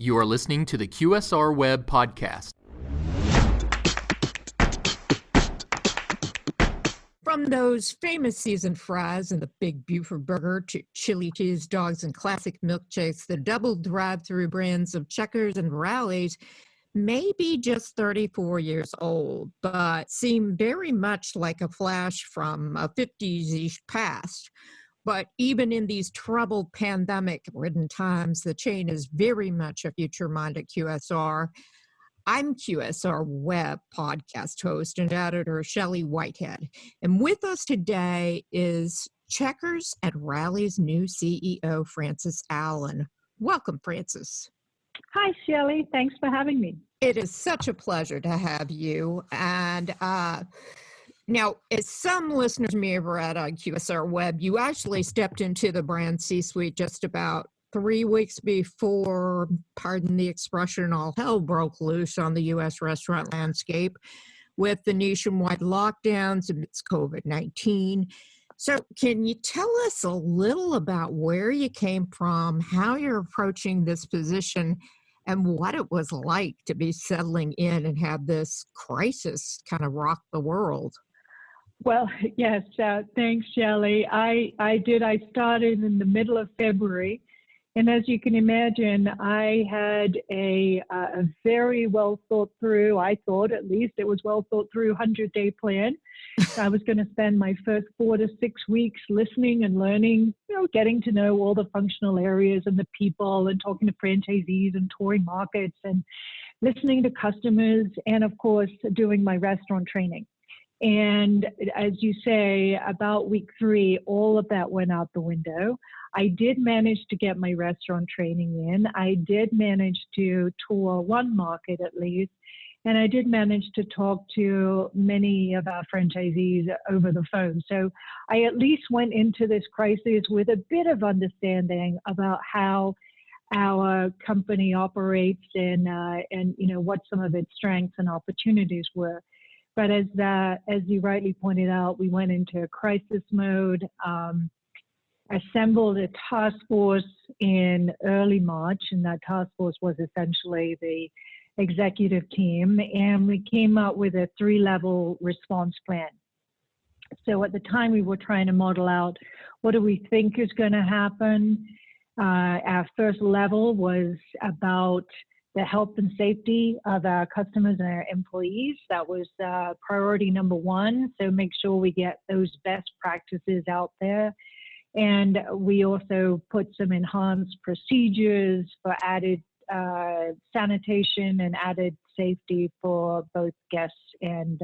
You are listening to the QSR Web Podcast. From those famous seasoned fries and the Big Buford burger to chili cheese dogs and classic milkshakes, the double drive-through brands of Checkers and Rally's may be just 34 years old, but seem very much like a flash from a 50s-ish past. But even in these troubled pandemic-ridden times, the chain is very much a future-minded QSR. I'm QSR Web podcast host and editor Shelley Whitehead. And with us today is Checkers and Rally's new CEO, Frances Allen. Welcome, Frances. Hi, Shelley. Thanks for having me. It is such a pleasure to have you. And now, as some listeners may have read on QSR Web, you actually stepped into the brand C-suite just about 3 weeks before, pardon the expression, all hell broke loose on the U.S. restaurant landscape with the nationwide lockdowns amidst COVID-19. So can you tell us a little about where you came from, how you're approaching this position, and what it was like to be settling in and have this crisis kind of rock the world? Well, yes, thanks, Shelley. I did. I started in the middle of February. And as you can imagine, I had a very well thought through, I thought at least it was well thought through 100-day plan. I was going to spend my first 4 to 6 weeks listening and learning, getting to know all the functional areas and the people and talking to franchisees and touring markets and listening to customers and, of course, doing my restaurant training. And as you say, about week 3, all of that went out the window. I did manage to get my restaurant training in. I did manage to tour one market at least. And I did manage to talk to many of our franchisees over the phone. So I at least went into this crisis with a bit of understanding about how our company operates and what some of its strengths and opportunities were. But as you rightly pointed out, we went into crisis mode, assembled a task force in early March, and that task force was essentially the executive team, and we came up with a 3-level response plan. So at the time, we were trying to model out what do we think is going to happen. Our first level was about the health and safety of our customers and our employees. That was priority number 1. So make sure we get those best practices out there. And we also put some enhanced procedures for added sanitation and added safety for both guests and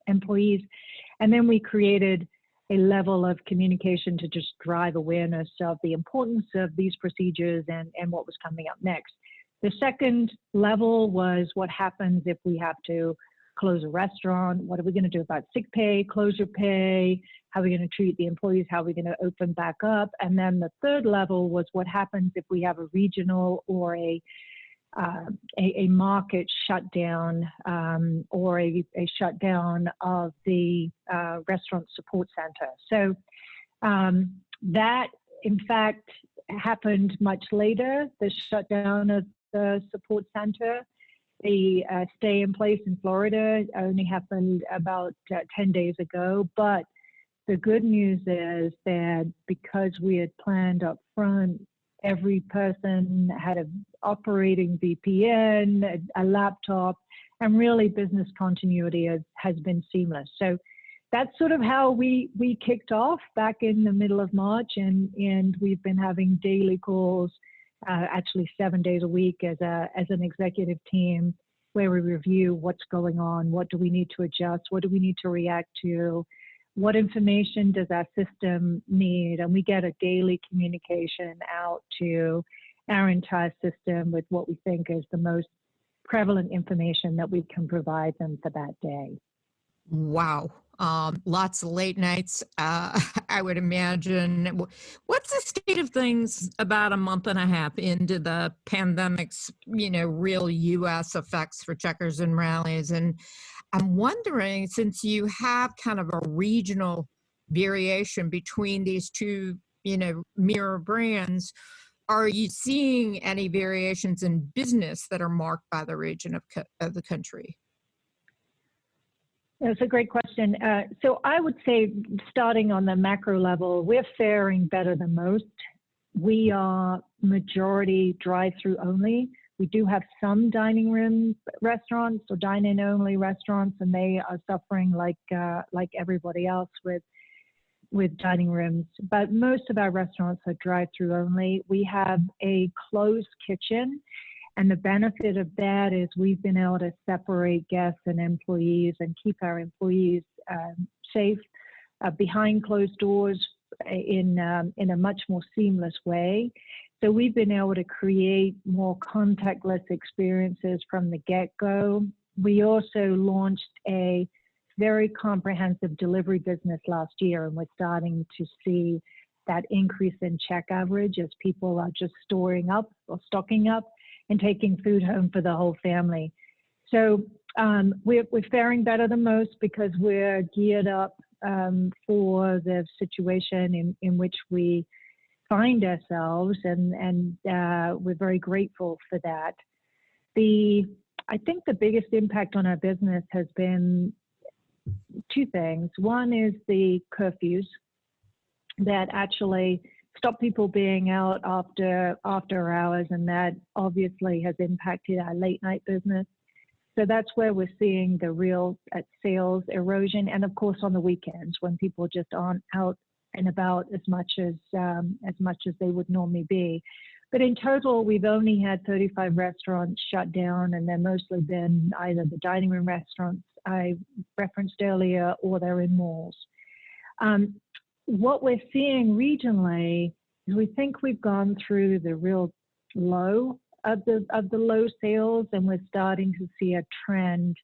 employees. And then we created a level of communication to just drive awareness of the importance of these procedures and what was coming up next. The second level was what happens if we have to close a restaurant. What are we going to do about sick pay, closure pay? How are we going to treat the employees? How are we going to open back up? And then the third level was what happens if we have a regional or a market shutdown or a shutdown of the restaurant support center. So that, in fact, happened much later, the shutdown of the support center. The stay in place in Florida only happened about 10 days ago. But the good news is that because we had planned up front, every person had an operating VPN, a laptop, and really business continuity has been seamless. So that's sort of how we kicked off back in the middle of March, and we've been having daily calls, actually 7 days a week as an executive team, where we review what's going on, what do we need to adjust, what do we need to react to, what information does our system need, and we get a daily communication out to our entire system with what we think is the most prevalent information that we can provide them for that day. Wow. Lots of late nights, I would imagine. What's the state of things about a month and a half into the pandemic's, real U.S. effects for Checkers and Rally's? And I'm wondering, since you have kind of a regional variation between these two, mirror brands, are you seeing any variations in business that are marked by the region of the country? That's a great question. So I would say, starting on the macro level, we're faring better than most. We are majority drive-through only. We do have some dining room restaurants or dine-in only restaurants, and they are suffering like everybody else with dining rooms. But most of our restaurants are drive-through only. We have a closed kitchen, and the benefit of that is we've been able to separate guests and employees and keep our employees safe behind closed doors in a much more seamless way. So we've been able to create more contactless experiences from the get-go. We also launched a very comprehensive delivery business last year, and we're starting to see that increase in check average as people are just storing up or stocking up and taking food home for the whole family. So we're faring better than most because we're geared up for the situation in which we find ourselves, and we're very grateful for that. I think the biggest impact on our business has been two things. One is the curfews that actually stop people being out after hours, and that obviously has impacted our late night business. So that's where we're seeing the real sales erosion, and of course on the weekends when people just aren't out and about as much as they would normally be. But in total, we've only had 35 restaurants shut down, and they're mostly been either the dining room restaurants I referenced earlier, or they're in malls. What we're seeing regionally is we think we've gone through the real low of the low sales, and we're starting to see a trend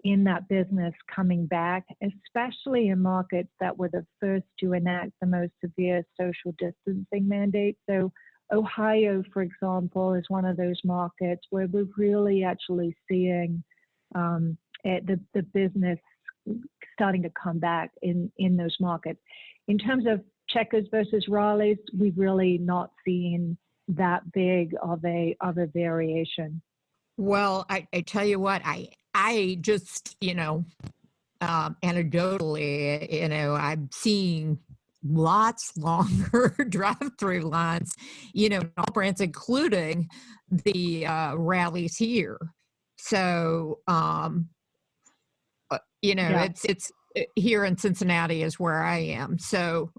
in that business coming back, especially in markets that were the first to enact the most severe social distancing mandates. So Ohio, for example, is one of those markets where we're really actually seeing the business starting to come back in those markets. In terms of Checkers versus Raleigh's, we've really not seen that big of a variation. Well, I tell you what, I just, anecdotally, I'm seeing lots longer drive-through lines, in all brands, including the rallies here. So, Yeah. it's here in Cincinnati is where I am. So,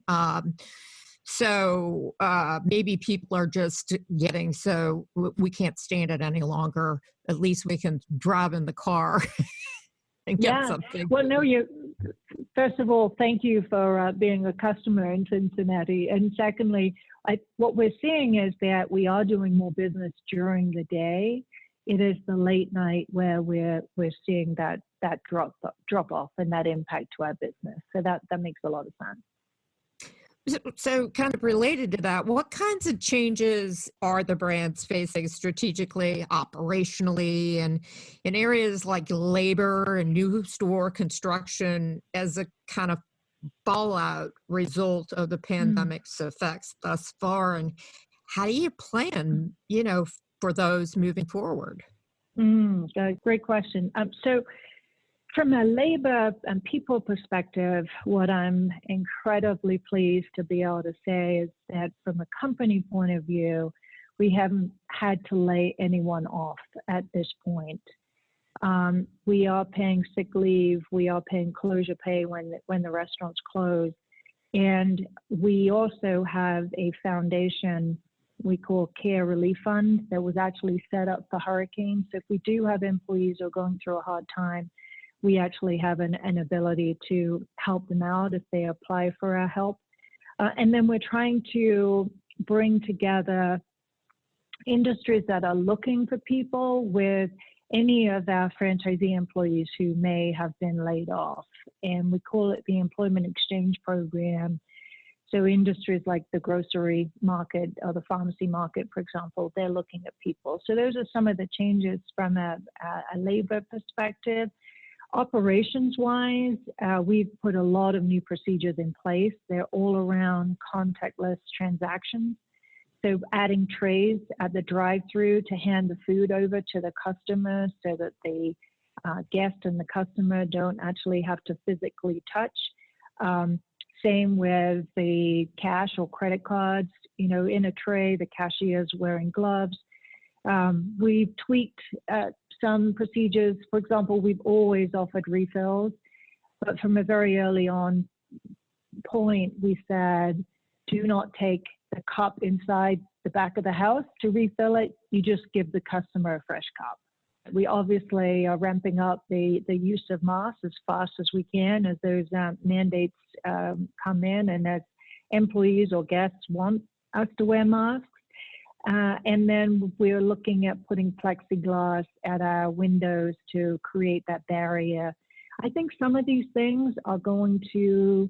maybe people are just getting so we can't stand it any longer. At least we can drive in the car and get something. Well, no, first of all, thank you for being a customer in Cincinnati. And secondly, what we're seeing is that we are doing more business during the day. It is the late night where we're seeing that drop off and that impact to our business. So that makes a lot of sense. So kind of related to that, what kinds of changes are the brands facing strategically, operationally, and in areas like labor and new store construction as a kind of fallout result of the pandemic's effects thus far? And how do you plan, for those moving forward? Great question. So from a labor and people perspective, what I'm incredibly pleased to be able to say is that from a company point of view, we haven't had to lay anyone off at this point. We are paying sick leave. We are paying closure pay when the restaurants close. And we also have a foundation we call Care Relief Fund that was actually set up for hurricanes. So if we do have employees who are going through a hard time, we actually have an ability to help them out if they apply for our help. And then we're trying to bring together industries that are looking for people with any of our franchisee employees who may have been laid off. And we call it the Employment Exchange Program. So industries like the grocery market or the pharmacy market, for example, they're looking at people. So those are some of the changes from a labor perspective. Operations-wise, we've put a lot of new procedures in place. They're all around contactless transactions. So adding trays at the drive-through to hand the food over to the customer so that the guest and the customer don't actually have to physically touch. Same with the cash or credit cards, in a tray, the cashier's wearing gloves. We've tweaked some procedures. For example, we've always offered refills, but from a very early on point, we said, do not take the cup inside the back of the house to refill it. You just give the customer a fresh cup. We obviously are ramping up the use of masks as fast as we can as those mandates come in and as employees or guests want us to wear masks. And then we're looking at putting plexiglass at our windows to create that barrier. I think some of these things are going to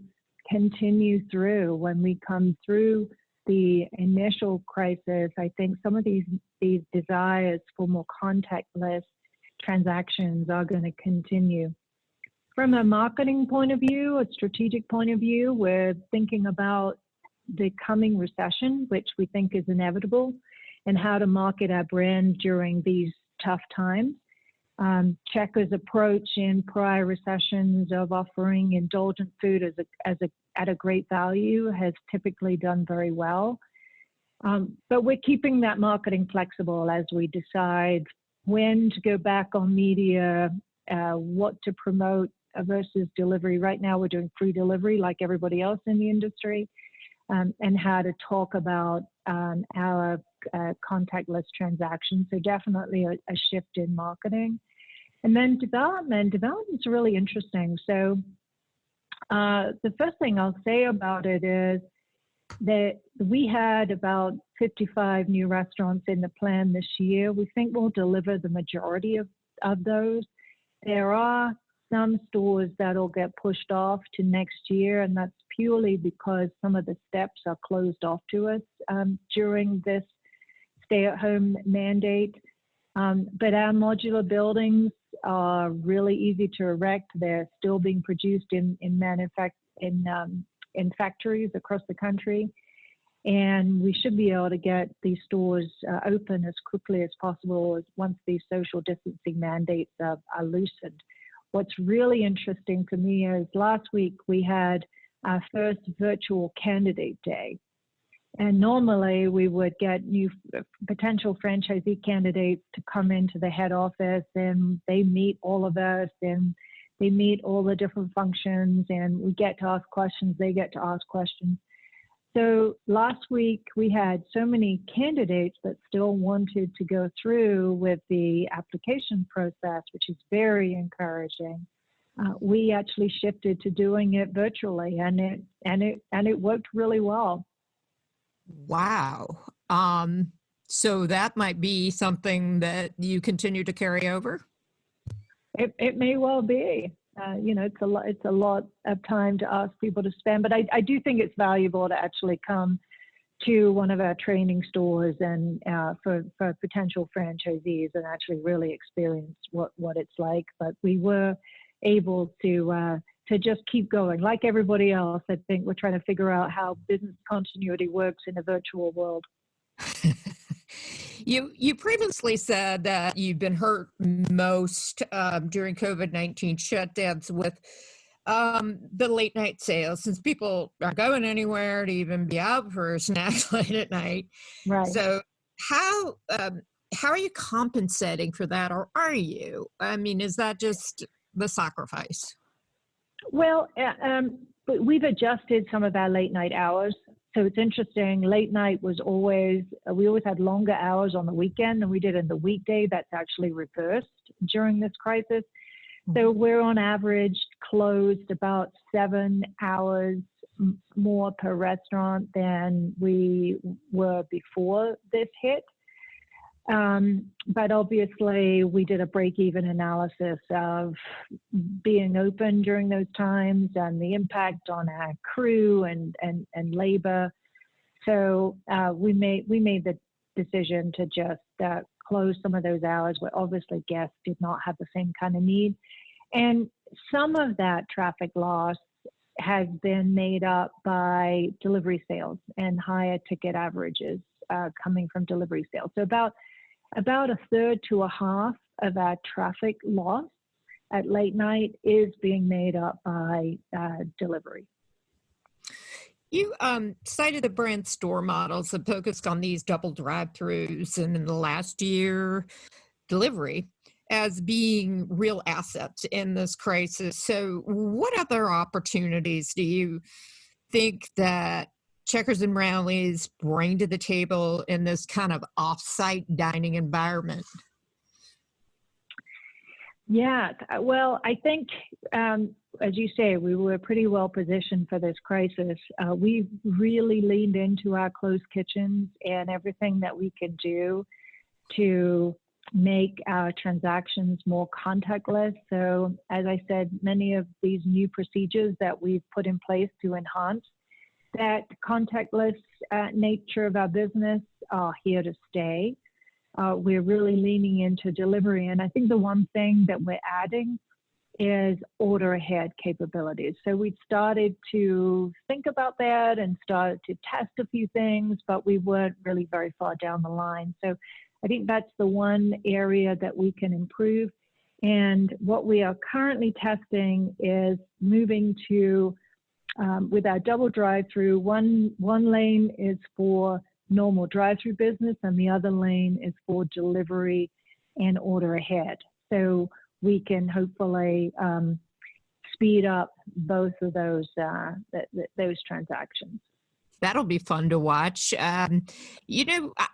continue through when we come through the initial crisis. I think some of these desires for more contactless transactions are going to continue. From a marketing point of view, a strategic point of view, we're thinking about the coming recession, which we think is inevitable, and how to market our brand during these tough times. Checkers' approach in prior recessions of offering indulgent food at a great value has typically done very well. But we're keeping that marketing flexible as we decide when to go back on media, what to promote versus delivery. Right now, we're doing free delivery like everybody else in the industry, and how to talk about our contactless transactions. So definitely a shift in marketing. And then development is really interesting. So the first thing I'll say about it is that we had about 55 new restaurants in the plan this year. We think we'll deliver the majority of those. There are some stores that'll get pushed off to next year, and that's purely because some of the steps are closed off to us during this stay-at-home mandate. But our modular buildings are really easy to erect. They're still being produced in factories across the country. And we should be able to get these stores open as quickly as possible once these social distancing mandates are loosened. What's really interesting to me is last week we had our first virtual candidate day. And normally we would get new potential franchisee candidates to come into the head office, and they meet all of us, and they meet all the different functions, and we get to ask questions, they get to ask questions. So last week we had so many candidates that still wanted to go through with the application process, which is very encouraging. We actually shifted to doing it virtually, and it worked really well. Wow. So that might be something that you continue to carry over? It may well be. It's a lot of time to ask people to spend, but I do think it's valuable to actually come to one of our training stores and for potential franchisees and actually really experience what it's like. But we were able to just keep going. Like everybody else, I think we're trying to figure out how business continuity works in a virtual world. You previously said that you've been hurt most during COVID-19 shutdowns with the late night sales, since people aren't going anywhere to even be out for a snack late at night. Right. So how are you compensating for that, or are you? I mean, is that just the sacrifice? Well, we've adjusted some of our late night hours. So it's interesting. Late night was we always had longer hours on the weekend than we did in the weekday. That's actually reversed during this crisis. So we're on average closed about 7 hours more per restaurant than we were before this hit. But obviously we did a break-even analysis of being open during those times and the impact on our crew and labor. So we made the decision to just close some of those hours where obviously guests did not have the same kind of need. And some of that traffic loss has been made up by delivery sales and higher ticket averages. coming from delivery sales. So about a third to a half of our traffic loss at late night is being made up by delivery. You cited the brand store models that focused on these double drive-throughs, and in the last year, delivery as being real assets in this crisis. So what other opportunities do you think that Checkers and Rallies bring to the table in this kind of off-site dining environment? Yeah, well, I think, as you say, we were pretty well positioned for this crisis. We really leaned into our closed kitchens and everything that we can do to make our transactions more contactless. So, as I said, many of these new procedures that we've put in place to enhance that contactless nature of our business are here to stay. We're really leaning into delivery. And I think the one thing that we're adding is order ahead capabilities. So we started to think about that and started to test a few things, but we weren't really very far down the line. So I think that's the one area that we can improve. And what we are currently testing is moving to, with our double drive-through, one lane is for normal drive-through business and the other lane is for delivery and order ahead. So we can hopefully speed up both of those transactions. That'll be fun to watch. I'm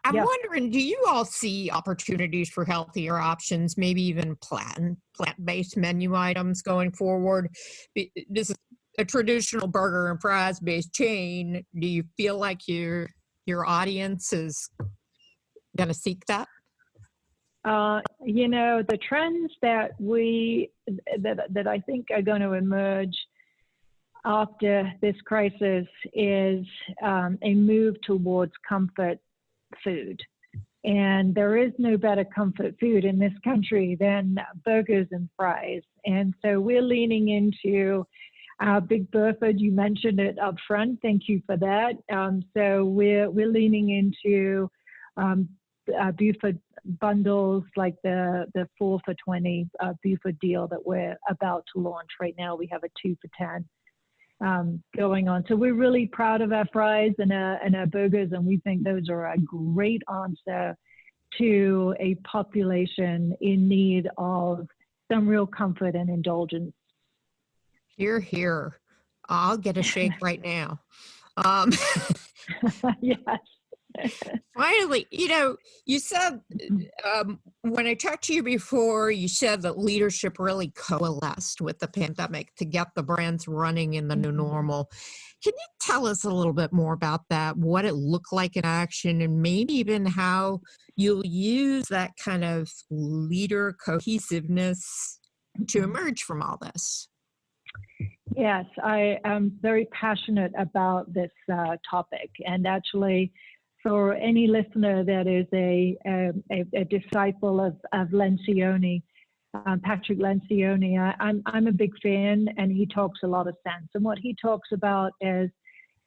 wondering, do you all see opportunities for healthier options, maybe even plant-based menu items going forward? This is a traditional burger and fries-based chain. Do you feel like your audience is going to seek that? The trends that I think are going to emerge after this crisis is a move towards comfort food. And there is no better comfort food in this country than burgers and fries. And so we're leaning into our Big Burford. You mentioned it up front. Thank you for that. So we're leaning into Buford bundles like the 4 for $20 Buford deal that we're about to launch right now. We have a 2 for $10 going on. So we're really proud of our fries and our burgers, and we think those are a great answer to a population in need of some real comfort and indulgence. Hear, hear. I'll get a shake right now. Yes. Finally, you said, when I talked to you before, you said that leadership really coalesced with the pandemic to get the brands running in the new normal. Can you tell us a little bit more about that, what it looked like in action, and maybe even how you'll use that kind of leader cohesiveness to emerge from all this? Yes, I am very passionate about this topic. And actually, for any listener that is a disciple of Lencioni, Patrick Lencioni, I'm a big fan, and he talks a lot of sense. And what he talks about is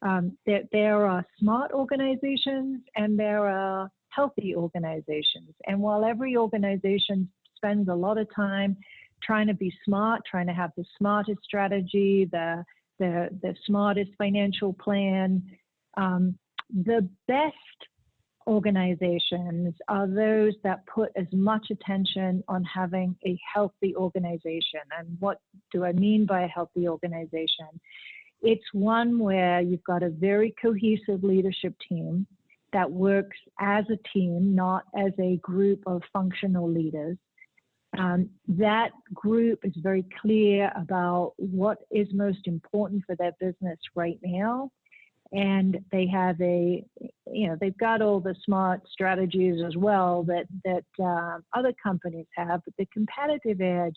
that there are smart organizations and there are healthy organizations. And while every organization spends a lot of time trying to be smart, trying to have the smartest strategy, the smartest financial plan, the best organizations are those that put as much attention on having a healthy organization. And what do I mean by a healthy organization? It's one where you've got a very cohesive leadership team that works as a team, not as a group of functional leaders. That group is very clear about what is most important for their business right now. And they have they've got all the smart strategies as well that other companies have, but the competitive edge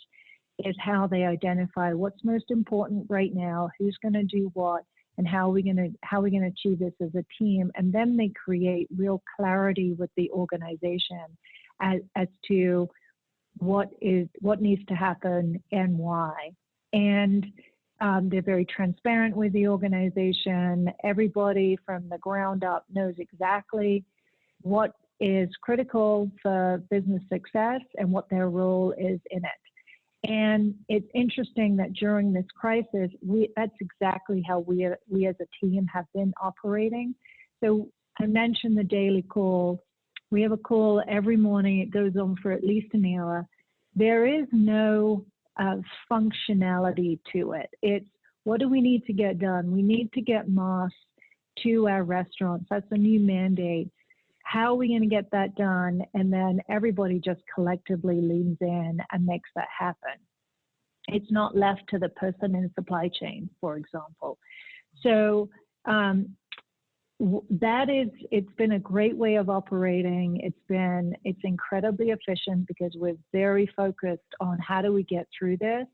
is how they identify what's most important right now, who's going to do what, and how we're going to achieve this as a team. And then they create real clarity with the organization as to what needs to happen and why. And they're very transparent with the organization. Everybody from the ground up knows exactly what is critical for business success and what their role is in it. And it's interesting that during this crisis, that's exactly how we as a team have been operating. So I mentioned the daily call. We have a call every morning. It goes on for at least an hour. There is no functionality to it. It's what do we need to get done? We need to get masks to our restaurants. That's a new mandate. How are we going to get that done? And then everybody just collectively leans in and makes that happen. It's not left to the person in supply chain, for example. So it's been a great way of operating. It's incredibly efficient because we're very focused on how do we get through this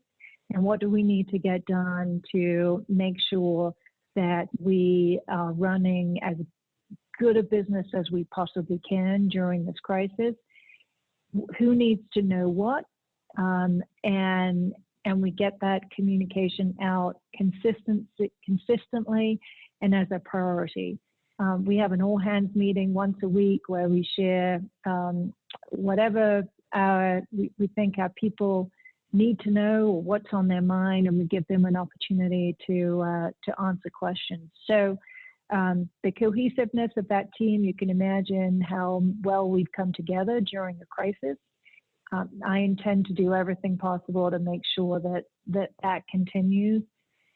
and what do we need to get done to make sure that we are running as good a business as we possibly can during this crisis. Who needs to know what? And we get that communication out consistently and as a priority. We have an all-hands meeting once a week where we share whatever we think our people need to know or what's on their mind, and we give them an opportunity to answer questions. So the cohesiveness of that team, you can imagine how well we've come together during a crisis. I intend to do everything possible to make sure that continues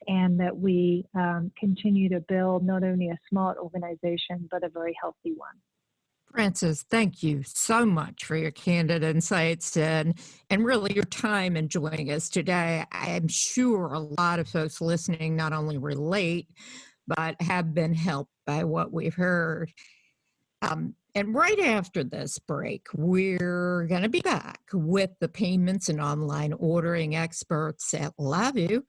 and that we continue to build not only a smart organization, but a very healthy one. Frances, thank you so much for your candid insights and really your time in joining us today. I'm sure a lot of folks listening not only relate, but have been helped by what we've heard. And right after this break, we're going to be back with the payments and online ordering experts at Lavu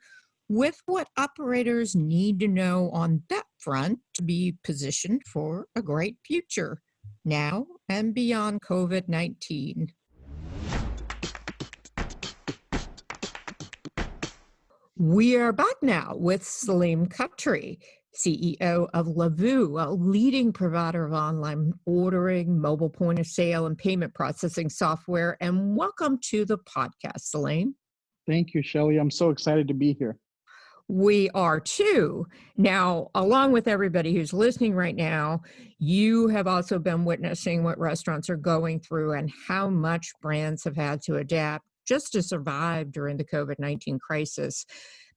with what operators need to know on that front to be positioned for a great future now and beyond COVID-19. We are back now with Salim Khatri, CEO of Lavu, a leading provider of online ordering, mobile point of sale, and payment processing software. And welcome to the podcast, Salim. Thank you, Shelley. I'm so excited to be here. We are too. Now, along with everybody who's listening right now, you have also been witnessing what restaurants are going through and how much brands have had to adapt just to survive during the COVID-19 crisis.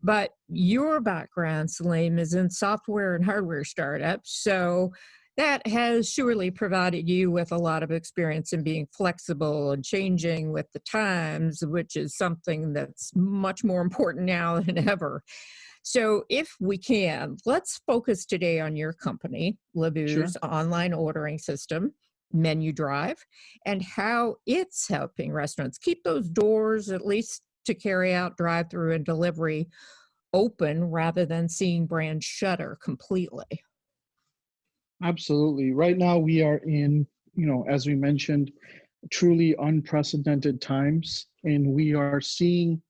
But your background, Salim, is in software and hardware startups. So that has surely provided you with a lot of experience in being flexible and changing with the times, which is something that's much more important now than ever. So if we can, let's focus today on your company, Lavu's online ordering system, Menu Drive, and how it's helping restaurants keep those doors, at least to carry out drive-through and delivery, open rather than seeing brands shutter completely. Absolutely. Right now we are in, as we mentioned, truly unprecedented times, and we are seeing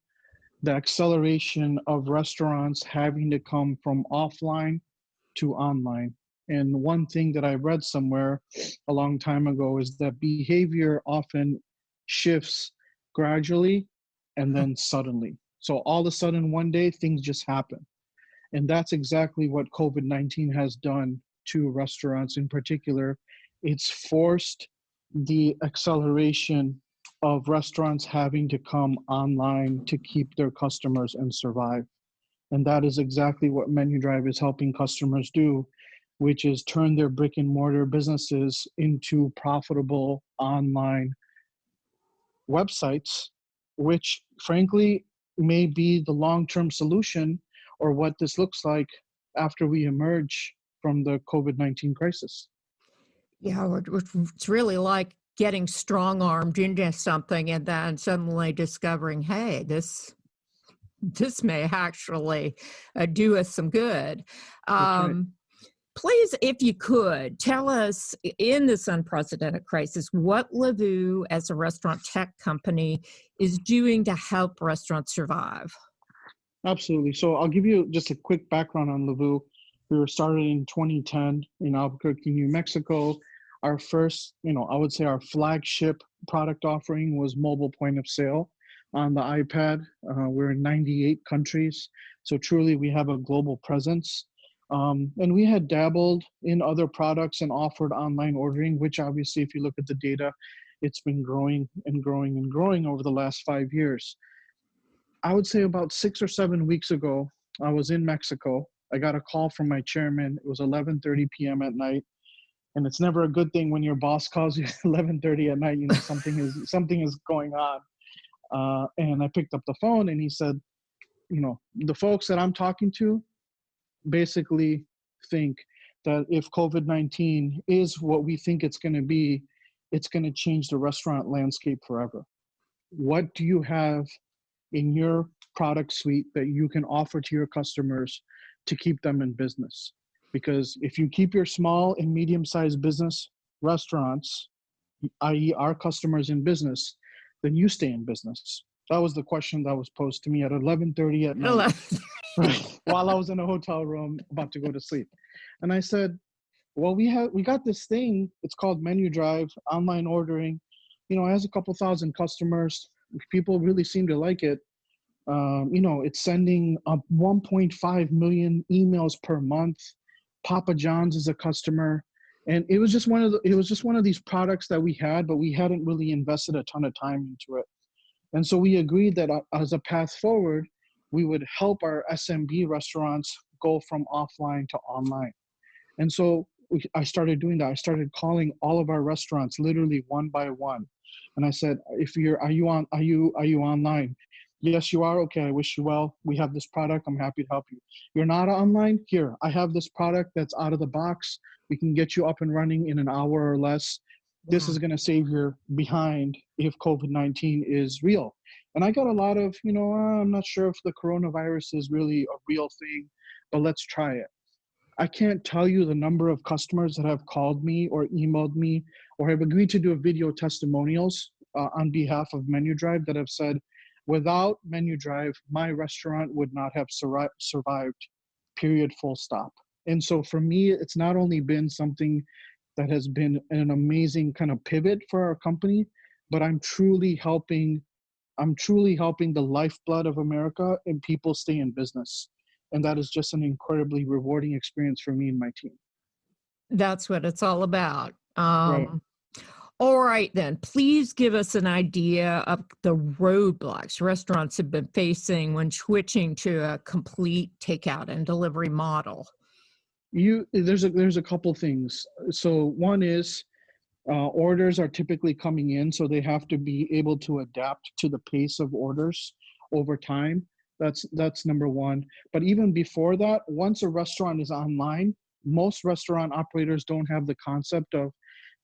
the acceleration of restaurants having to come from offline to online. And one thing that I read somewhere a long time ago is that behavior often shifts gradually and then suddenly. So all of a sudden, one day, things just happen. And that's exactly what COVID-19 has done to restaurants in particular. It's forced the acceleration of restaurants having to come online to keep their customers and survive. And that is exactly what Menu Drive is helping customers do, which is turn their brick and mortar businesses into profitable online websites, which frankly may be the long-term solution or what this looks like after we emerge from the COVID-19 crisis. Yeah, it's really like getting strong-armed into something and then suddenly discovering, hey, this may actually do us some good. Right. Please, if you could, tell us in this unprecedented crisis what Lavu as a restaurant tech company is doing to help restaurants survive. Absolutely. So I'll give you just a quick background on Lavu. We were started in 2010 in Albuquerque, New Mexico. our first, I would say our flagship product offering was mobile point of sale on the iPad. We're in 98 countries. So truly we have a global presence. And we had dabbled in other products and offered online ordering, which obviously, if you look at the data, it's been growing and growing and growing over the last 5 years. I would say about 6 or 7 weeks ago, I was in Mexico. I got a call from my chairman. It was 11:30 p.m. at night. And it's never a good thing when your boss calls you at 11:30 at night, something is going on. And I picked up the phone and he said, the folks that I'm talking to basically think that if COVID-19 is what we think it's going to be, it's going to change the restaurant landscape forever. What do you have in your product suite that you can offer to your customers to keep them in business? Because if you keep your small and medium-sized business restaurants, i.e. our customers, in business, then you stay in business. That was the question that was posed to me at 11:30 at night, right, while I was in a hotel room about to go to sleep. And I said, well, we got this thing, it's called Menu Drive, online ordering. It has a couple thousand customers. People really seem to like it. It's sending up 1.5 million emails per month. Papa John's is a customer. And it was just one of these products that we had, but we hadn't really invested a ton of time into it. And so we agreed that as a path forward, we would help our SMB restaurants go from offline to online. And so I started doing that. I started calling all of our restaurants literally one by one. And I said, are you online? Yes, you are. Okay, I wish you well. We have this product. I'm happy to help you. You're not online? Here, I have this product that's out of the box. We can get you up and running in an hour or less. This is going to save your behind if COVID-19 is real. And I got a lot of, I'm not sure if the coronavirus is really a real thing, but let's try it. I can't tell you the number of customers that have called me or emailed me or have agreed to do a video testimonials on behalf of Menu Drive that have said, without Menu Drive, my restaurant would not have survived, period, full stop. And so for me, it's not only been something that has been an amazing kind of pivot for our company, but I'm truly helping the lifeblood of America and people stay in business. And that is just an incredibly rewarding experience for me and my team. That's what it's all about. Right. All right, then, please give us an idea of the roadblocks restaurants have been facing when switching to a complete takeout and delivery model. There's a couple things. So one is orders are typically coming in, so they have to be able to adapt to the pace of orders over time. That's number one. But even before that, once a restaurant is online, most restaurant operators don't have the concept of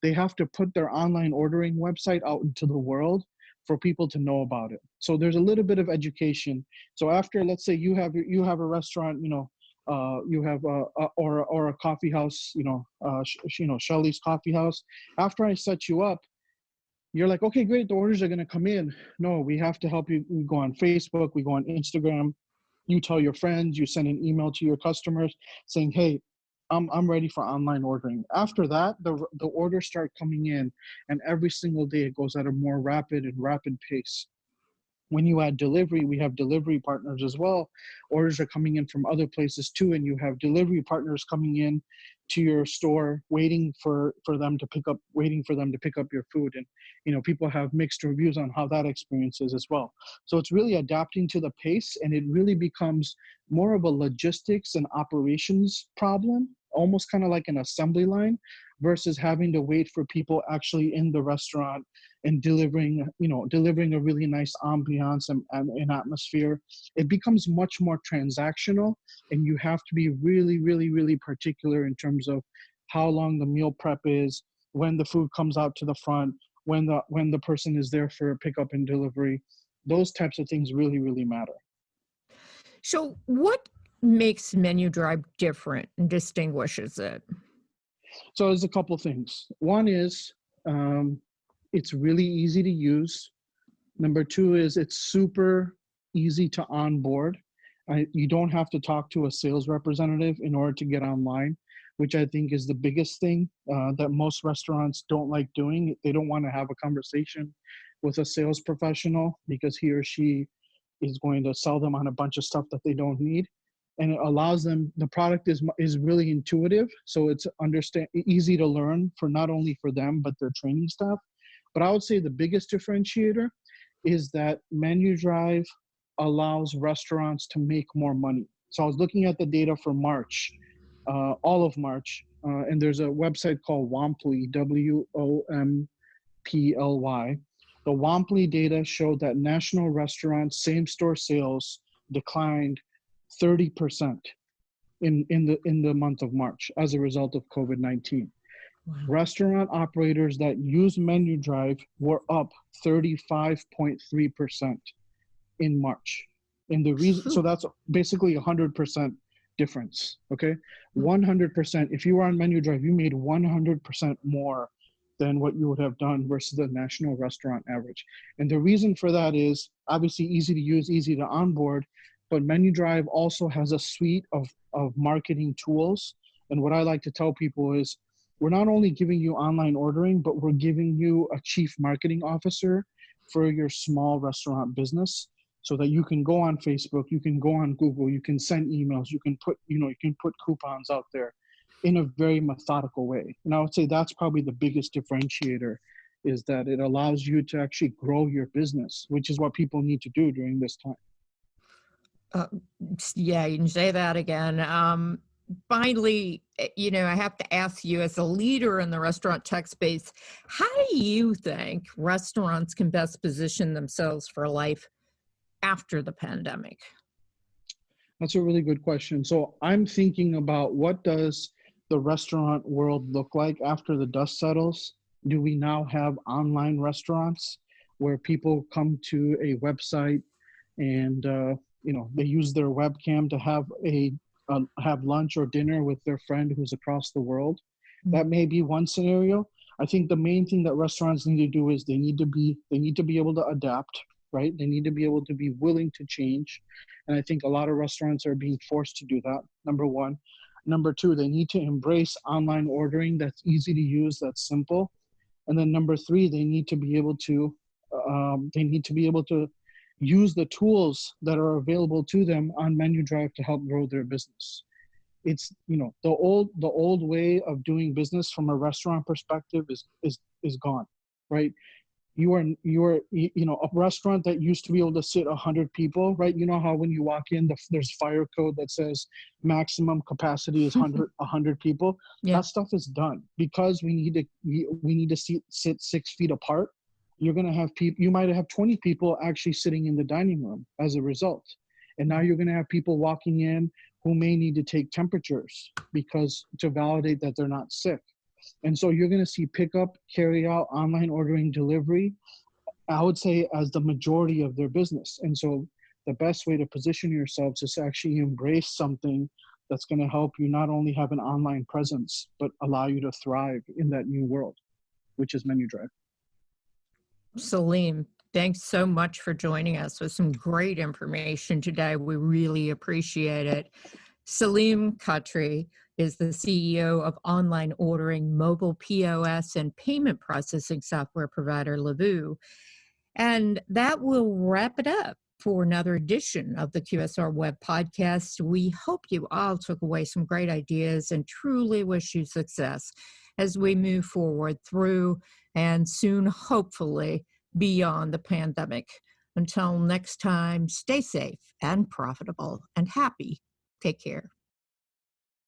they have to put their online ordering website out into the world for people to know about it. So there's a little bit of education. So after, let's say you have a restaurant, you have or a coffee house, Shelly's Coffee House. After I set you up, you're like, okay, great, the orders are going to come in. No, we have to help you. We go on Facebook, we go on Instagram. You tell your friends, you send an email to your customers saying, hey, I'm ready for online ordering. After that, the orders start coming in, and every single day it goes at a more rapid pace. When you add delivery, we have delivery partners as well. Orders are coming in from other places too, and you have delivery partners coming in to your store, waiting for them to pick up your food. And people have mixed reviews on how that experience is as well. So it's really adapting to the pace, and it really becomes more of a logistics and operations problem, almost kind of like an assembly line, versus having to wait for people actually in the restaurant and delivering a really nice ambiance and atmosphere. It becomes much more transactional, and you have to be really, really, really particular in terms of how long the meal prep is, when the food comes out to the front, when the person is there for pickup and delivery. Those types of things really, really matter. So what makes Menu Drive different and distinguishes it? So there's a couple things. One is it's really easy to use. Number two is it's super easy to onboard. You don't have to talk to a sales representative in order to get online. which I think is the biggest thing that most restaurants don't like doing. They don't want to have a conversation with a sales professional because he or she is going to sell them on a bunch of stuff that they don't need. And it allows them, the product is really intuitive. So it's easy to learn for not only for them, but their training staff. But I would say the biggest differentiator is that Menu Drive allows restaurants to make more money. So I was looking at the data for March, all of March, and there's a website called Womply, WOMPLY. The Womply data showed that national restaurants' same-store sales declined 30% in the month of March as a result of COVID-19. Wow. Restaurant operators that use Menu Drive were up 35.3% in March. And the reason, so that's basically 100% difference, okay? 100%, if you were on Menu Drive, you made 100% more than what you would have done versus the national restaurant average. And the reason for that is obviously easy to use, easy to onboard, but Menu Drive also has a suite of marketing tools. And what I like to tell people is we're not only giving you online ordering, but we're giving you a chief marketing officer for your small restaurant business so that you can go on Facebook, you can go on Google, you can send emails, you can put coupons out there in a very methodical way. And I would say that's probably the biggest differentiator, is that it allows you to actually grow your business, which is what people need to do during this time. Yeah, you can say that again. Finally, I have to ask you, as a leader in the restaurant tech space, how do you think restaurants can best position themselves for life after the pandemic? That's a really good question. So I'm thinking about, what does the restaurant world look like after the dust settles? Do we now have online restaurants where people come to a website and they use their webcam to have lunch or dinner with their friend who's across the world? Mm-hmm. That may be one scenario. I think the main thing that restaurants need to do is they need to be able to adapt, right? They need to be able to be willing to change. And I think a lot of restaurants are being forced to do that, number one. Number two, they need to embrace online ordering that's easy to use, that's simple. And then number three, they need to be able to use the tools that are available to them on Menu Drive to help grow their business. It's, the old way of doing business from a restaurant perspective is gone, right? You are a restaurant that used to be able to sit 100 people, right? You know how when you walk in, there's fire code that says maximum capacity is 100 people. Yeah. That stuff is done because we need to sit 6 feet apart. You're going to have people, you might have 20 people actually sitting in the dining room as a result. And now you're going to have people walking in who may need to take temperatures to validate that they're not sick. And so you're going to see pickup, carry out, online ordering, delivery, I would say, as the majority of their business. And so the best way to position yourselves is to actually embrace something that's going to help you not only have an online presence, but allow you to thrive in that new world, which is Menu Drive. Salim, thanks so much for joining us with some great information today. We really appreciate it. Salim Khatri is the CEO of online ordering, mobile POS, and payment processing software provider Lavu. And that will wrap it up for another edition of the QSR Web Podcast. We hope you all took away some great ideas and truly wish you success as we move forward through and soon, hopefully, beyond the pandemic. Until next time, stay safe and profitable and happy. Take care.